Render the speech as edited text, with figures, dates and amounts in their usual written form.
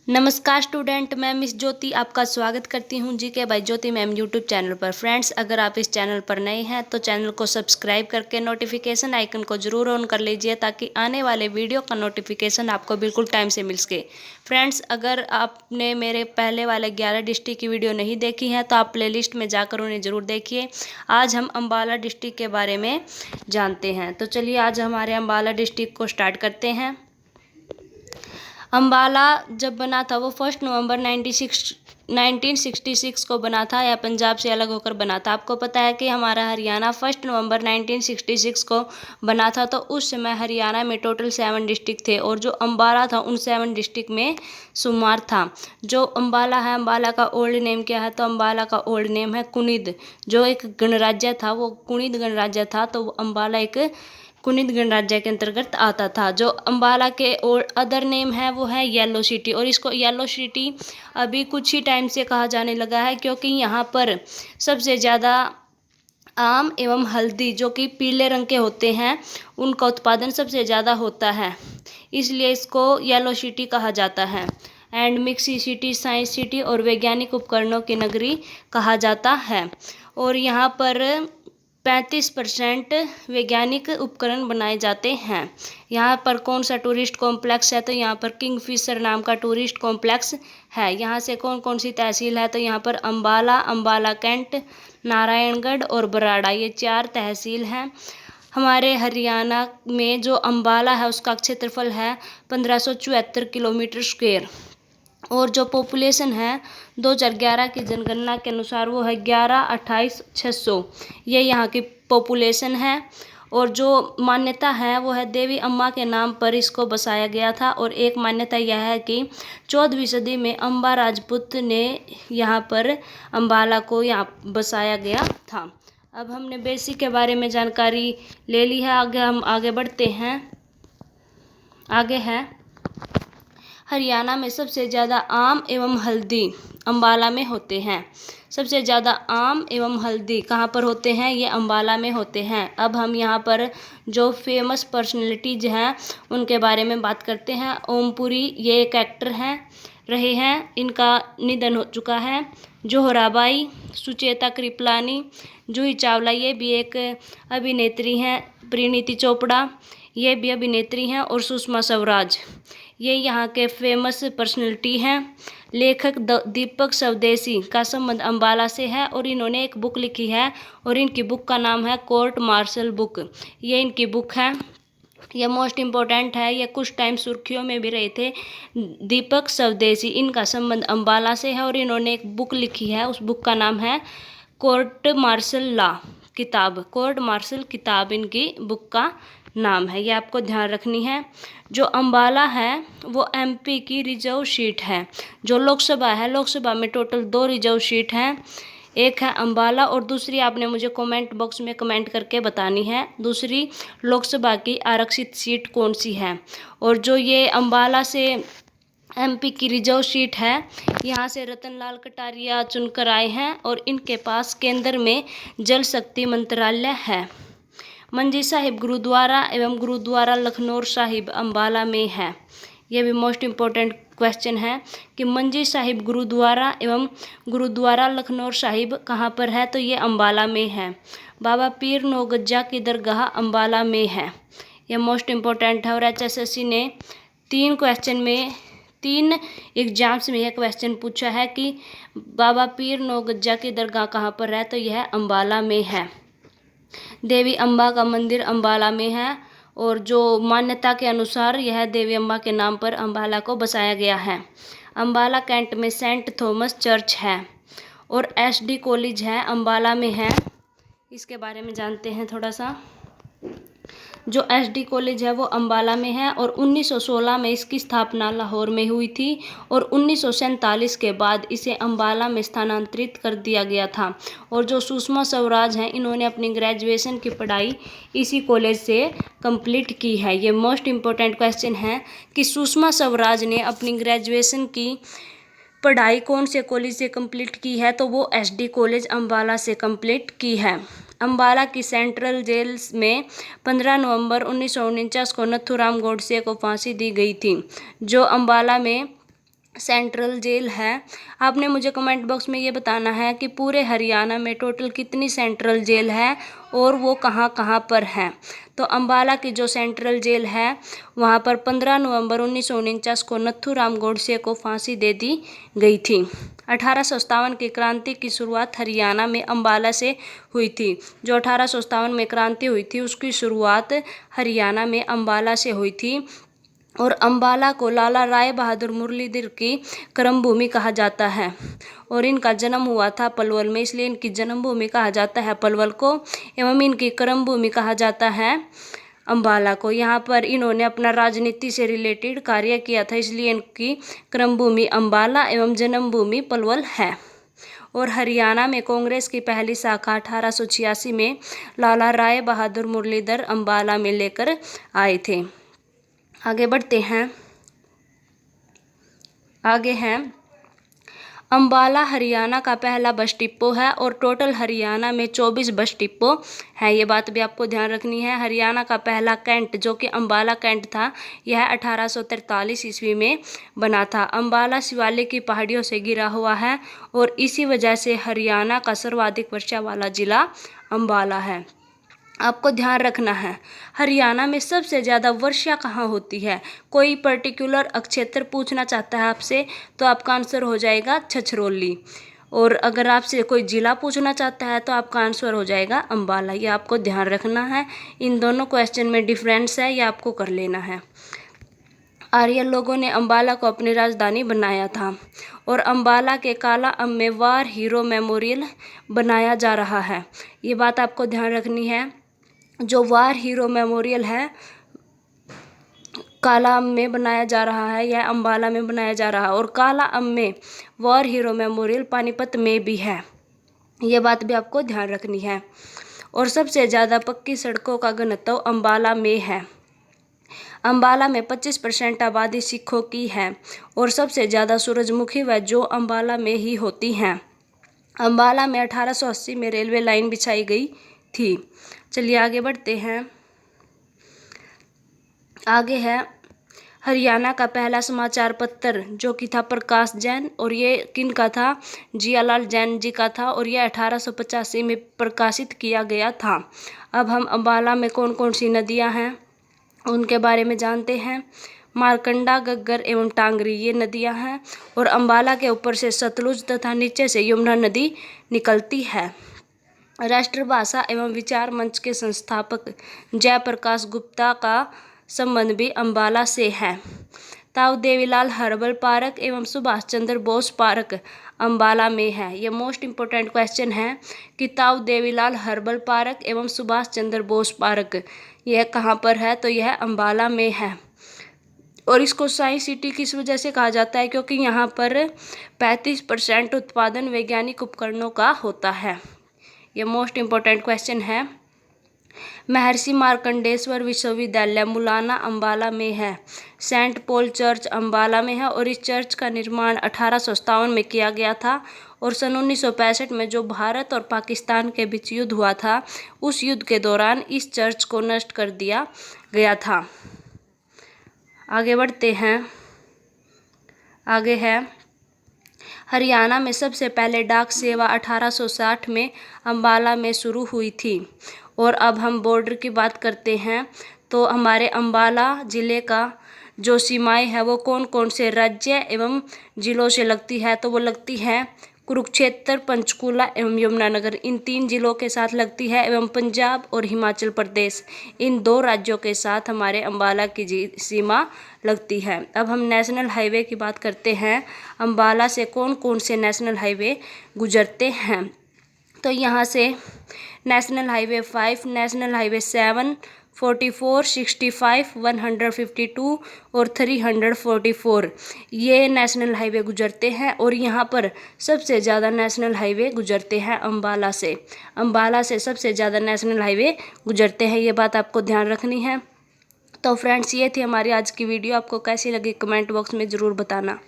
नमस्कार स्टूडेंट, मैं मिस ज्योति आपका स्वागत करती हूं जी के by Jyoti ma'am YouTube channel पर। फ्रेंड्स, अगर आप इस चैनल पर नए हैं तो चैनल को सब्सक्राइब करके नोटिफिकेशन आइकन को ज़रूर ऑन कर लीजिए ताकि आने वाले वीडियो का नोटिफिकेशन आपको बिल्कुल टाइम से मिल सके। फ्रेंड्स, अगर आपने मेरे पहले वाले 11 डिस्ट्रिक्ट की वीडियो नहीं देखी है तो आप प्लेलिस्ट में जाकर उन्हें ज़रूर देखिए। आज हम अम्बाला डिस्ट्रिक्ट के बारे में जानते हैं, तो चलिए आज हमारे अम्बाला डिस्ट्रिक्ट को स्टार्ट करते हैं। अम्बाला जब बना था वो 1 नवंबर 1966 को बना था, या पंजाब से अलग होकर बना था। आपको पता है कि हमारा हरियाणा 1 नवंबर 1966 को बना था, तो उस समय हरियाणा में टोटल 7 डिस्ट्रिक्ट थे और जो अम्बाला था उन 7 डिस्ट्रिक्ट में शुमार था। जो अम्बाला है, अम्बाला का ओल्ड नेम क्या है? तो अम्बाला का ओल्ड नेम है कुनिद। जो एक गणराज्य था वो कुनिद गणराज्य था, तो अम्बाला एक कुनिद गणराज्य के अंतर्गत आता था। जो अम्बाला के और अदर नेम है वो है येलो सिटी, और इसको येलो सिटी अभी कुछ ही टाइम से कहा जाने लगा है क्योंकि यहाँ पर सबसे ज़्यादा आम एवं हल्दी जो कि पीले रंग के होते हैं उनका उत्पादन सबसे ज़्यादा होता है, इसलिए इसको येलो सिटी कहा जाता है। And mixie city, science city और वैज्ञानिक उपकरणों की नगरी कहा जाता है। और यहाँ पर 35% वैज्ञानिक उपकरण बनाए जाते हैं। यहाँ पर कौन सा टूरिस्ट कॉम्प्लेक्स है? तो यहाँ पर किंगफिशर नाम का टूरिस्ट कॉम्प्लेक्स है। यहाँ से कौन कौन सी तहसील है? तो यहाँ पर अम्बाला, अम्बाला कैंट, नारायणगढ़ और बराड़ा, ये 4 तहसील हैं। हमारे हरियाणा में जो अम्बाला है उसका क्षेत्रफल है 1574 किलोमीटर स्क्वायर, और जो पॉपुलेशन है 2011 की जनगणना के अनुसार वो है 11,28,600, ये यहाँ की पॉपुलेशन है। और जो मान्यता है वो है देवी अम्मा के नाम पर इसको बसाया गया था। और एक मान्यता यह है कि 14वीं सदी में अम्बा राजपूत ने यहाँ पर अम्बाला को यहाँ बसाया गया था। अब हमने बेसिक के बारे में जानकारी ले ली है, आगे हम आगे बढ़ते हैं। आगे है हरियाणा में सबसे ज़्यादा आम एवं हल्दी अम्बाला में होते हैं। सबसे ज़्यादा आम एवं हल्दी कहाँ पर होते हैं? ये अम्बाला में होते हैं। अब हम यहाँ पर जो फेमस पर्सनैलिटीज हैं उनके बारे में बात करते हैं। ओमपुरी, ये एक एक्टर रहे हैं, इनका निधन हो चुका है। जोहराबाई, सुचेता कृपलानी, जूही चावला, ये भी एक अभिनेत्री हैं। परिणीति चोपड़ा, ये भी अभिनेत्री हैं। और सुषमा स्वराज, ये यहाँ के फेमस पर्सनैलिटी हैं। लेखक दीपक स्वदेशी का संबंध अम्बाला से है और इन्होंने एक बुक लिखी है और इनकी बुक का नाम है कोर्ट मार्शल बुक, ये इनकी बुक है। ये मोस्ट इम्पोर्टेंट है, ये कुछ टाइम सुर्खियों में भी रहे थे। दीपक स्वदेशी, इनका संबंध अम्बाला से है और इन्होंने एक बुक लिखी है, उस बुक का नाम है कोर्ट मार्शल लॉ किताब। कोर्ट मार्शल किताब इनकी बुक का नाम है, ये आपको ध्यान रखनी है। जो अम्बाला है वो एमपी की रिजर्व सीट है। जो लोकसभा है, लोकसभा में टोटल 2 रिजर्व सीट हैं, एक है अम्बाला और दूसरी आपने मुझे कमेंट बॉक्स में कमेंट करके बतानी है दूसरी लोकसभा की आरक्षित सीट कौन सी है। और जो ये अम्बाला से एमपी की रिजर्व सीट है, यहाँ से रतनलाल कटारिया चुनकर आए हैं और इनके पास केंद्र में जल शक्ति मंत्रालय है। मंजी साहिब गुरुद्वारा एवं गुरुद्वारा लखनौर साहिब अम्बाला में है। यह भी मोस्ट इम्पोर्टेंट क्वेश्चन है कि मंजी साहिब गुरुद्वारा एवं गुरुद्वारा लखनौर साहिब कहाँ पर है? तो ये अम्बाला में है। बाबा पीर नौगज्जा की दरगाह अम्बाला में है, यह मोस्ट इम्पोर्टेंट है। और HSSC ने 3 एग्जाम्स में यह क्वेश्चन पूछा है कि बाबा पीर नौगज्जा की दरगाह कहाँ पर है? तो यह अम्बाला में है। देवी अम्बा का मंदिर अम्बाला में है और जो मान्यता के अनुसार यह देवी अम्बा के नाम पर अम्बाला को बसाया गया है। अम्बाला कैंट में सेंट थॉमस चर्च है और SD कॉलेज है अम्बाला में है। इसके बारे में जानते हैं थोड़ा सा। जो SD कॉलेज है वो अम्बाला में है और 1916 में इसकी स्थापना लाहौर में हुई थी और 1947 के बाद इसे अम्बाला में स्थानांतरित कर दिया गया था। और जो सुषमा स्वराज हैं इन्होंने अपनी ग्रेजुएशन की पढ़ाई इसी कॉलेज से कंप्लीट की है। ये मोस्ट इम्पोर्टेंट क्वेश्चन है कि सुषमा स्वराज ने अपनी ग्रेजुएशन की पढ़ाई कौन से कॉलेज से कंप्लीट की है? तो वो SD कॉलेज अम्बाला से कंप्लीट की है। अम्बाला की सेंट्रल जेल में 15 नवंबर 1949 को नथुराम गोडसे को फांसी दी गई थी। जो अम्बाला में सेंट्रल जेल है। आपने मुझे कमेंट बॉक्स में ये बताना है कि पूरे हरियाणा में टोटल कितनी सेंट्रल जेल है और वो कहाँ कहाँ पर है। तो अम्बाला की जो सेंट्रल जेल है वहाँ पर 15 नवंबर 1949 को नथुराम गोडसे को फांसी दे दी गई थी। 1857 की क्रांति की शुरुआत हरियाणा में अम्बाला से हुई थी। जो 1857 में क्रांति हुई थी उसकी शुरुआत हरियाणा में अम्बाला से हुई थी। और अम्बाला को लाला राय बहादुर मुरलीधर की कर्मभूमि कहा जाता है। और इनका जन्म हुआ था पलवल में, इसलिए इनकी जन्मभूमि कहा जाता है पलवल को, एवं इनकी कर्मभूमि कहा जाता है अम्बाला को। यहाँ पर इन्होंने अपना राजनीति से रिलेटेड कार्य किया था, इसलिए इनकी कर्मभूमि अम्बाला एवं जन्मभूमि पलवल है। और हरियाणा में कांग्रेस की पहली शाखा 1886 में लाला राय बहादुर मुरलीधर अम्बाला में लेकर आए थे। आगे बढ़ते हैं। आगे है अम्बाला हरियाणा का पहला बस डिपो है और टोटल हरियाणा में 24 बस डिपो है। ये बात भी आपको ध्यान रखनी है। हरियाणा का पहला कैंट जो कि अम्बाला कैंट था, यह 1843 ईस्वी में बना था। अम्बाला शिवालिक की पहाड़ियों से घिरा हुआ है और इसी वजह से हरियाणा का सर्वाधिक वर्षा वाला जिला अम्बाला है। आपको ध्यान रखना है हरियाणा में सबसे ज़्यादा वर्षा कहाँ होती है। कोई पर्टिकुलर क्षेत्र पूछना चाहता है आपसे तो आपका आंसर हो जाएगा छछरौली। और अगर आपसे कोई ज़िला पूछना चाहता है तो आपका आंसर हो जाएगा अम्बाला। ये आपको ध्यान रखना है। इन दोनों क्वेश्चन में डिफरेंस है, ये आपको कर लेना है। आर्य लोगों ने अम्बाला को अपनी राजधानी बनाया था और अम्बाला के काला अम में वार हीरो मेमोरियल बनाया जा रहा है। ये बात आपको ध्यान रखनी है। जो वार हीरो मेमोरियल है काला अम में बनाया जा रहा है, यह अम्बाला में बनाया जा रहा है। और काला अम में वार हीरो मेमोरियल पानीपत में भी है। ये बात भी आपको ध्यान रखनी है। और सबसे ज़्यादा पक्की सड़कों का घनत्व अम्बाला में है। अम्बाला में 25% आबादी सिखों की है और सबसे ज़्यादा सूरजमुखी व जो अम्बाला में ही होती हैं। अम्बाला में 1880 में रेलवे लाइन बिछाई गई थी। चलिए आगे बढ़ते हैं। आगे है हरियाणा का पहला समाचार पत्र जो कि था प्रकाश जैन, और ये किन का था, जियालाल जैन जी का था, और यह 1885 में प्रकाशित किया गया था। अब हम अम्बाला में कौन कौन सी नदियां हैं उनके बारे में जानते हैं। मारकंडा, गग्गर एवं टांगरी ये नदियां हैं। और अम्बाला के ऊपर से सतलुज तथा नीचे से यमुना नदी निकलती है। राष्ट्रभाषा एवं विचार मंच के संस्थापक जयप्रकाश गुप्ता का संबंध भी अम्बाला से है। ताऊ देवीलाल हर्बल पार्क एवं सुभाष चंद्र बोस पार्क अम्बाला में है। ये मोस्ट इम्पोर्टेंट क्वेश्चन है कि ताऊ देवीलाल हर्बल पार्क एवं सुभाष चंद्र बोस पार्क यह कहाँ पर है, तो यह अम्बाला में है। और इसको साइंस सिटी किस वजह से कहा जाता है, क्योंकि यहाँ पर 35% उत्पादन वैज्ञानिक उपकरणों का होता है। ये मोस्ट इम्पोर्टेंट क्वेश्चन है। महर्षि मार्कंडेश्वर विश्वविद्यालय मुलाना अम्बाला में है। सेंट पॉल चर्च अम्बाला में है और इस चर्च का निर्माण 1857 में किया गया था। और सन 1965 में जो भारत और पाकिस्तान के बीच युद्ध हुआ था, उस युद्ध के दौरान इस चर्च को नष्ट कर दिया गया था। आगे बढ़ते हैं। आगे है हरियाणा में सबसे पहले डाक सेवा 1860 में अम्बाला में शुरू हुई थी। और अब हम बॉर्डर की बात करते हैं। तो हमारे अम्बाला ज़िले का जो सीमाएं है वो कौन कौन से राज्य एवं ज़िलों से लगती है, तो वो लगती है कुरुक्षेत्र, पंचकूला एवं यमुनानगर, इन 3 जिलों के साथ लगती है। एवं पंजाब और हिमाचल प्रदेश, इन 2 राज्यों के साथ हमारे अम्बाला की सीमा लगती है। अब हम नेशनल हाईवे की बात करते हैं। अम्बाला से कौन कौन से नेशनल हाईवे गुजरते हैं, तो यहाँ से नेशनल हाईवे 5, नेशनल हाईवे 7, 44, 65, 152 और 344 ये नेशनल हाईवे गुजरते हैं। और यहाँ पर सबसे ज़्यादा नेशनल हाईवे गुजरते हैं अम्बाला से। अम्बाला से सबसे ज़्यादा नेशनल हाईवे गुजरते हैं, ये बात आपको ध्यान रखनी है। तो फ्रेंड्स, ये थी हमारी आज की वीडियो। आपको कैसी लगी कमेंट बॉक्स में ज़रूर बताना।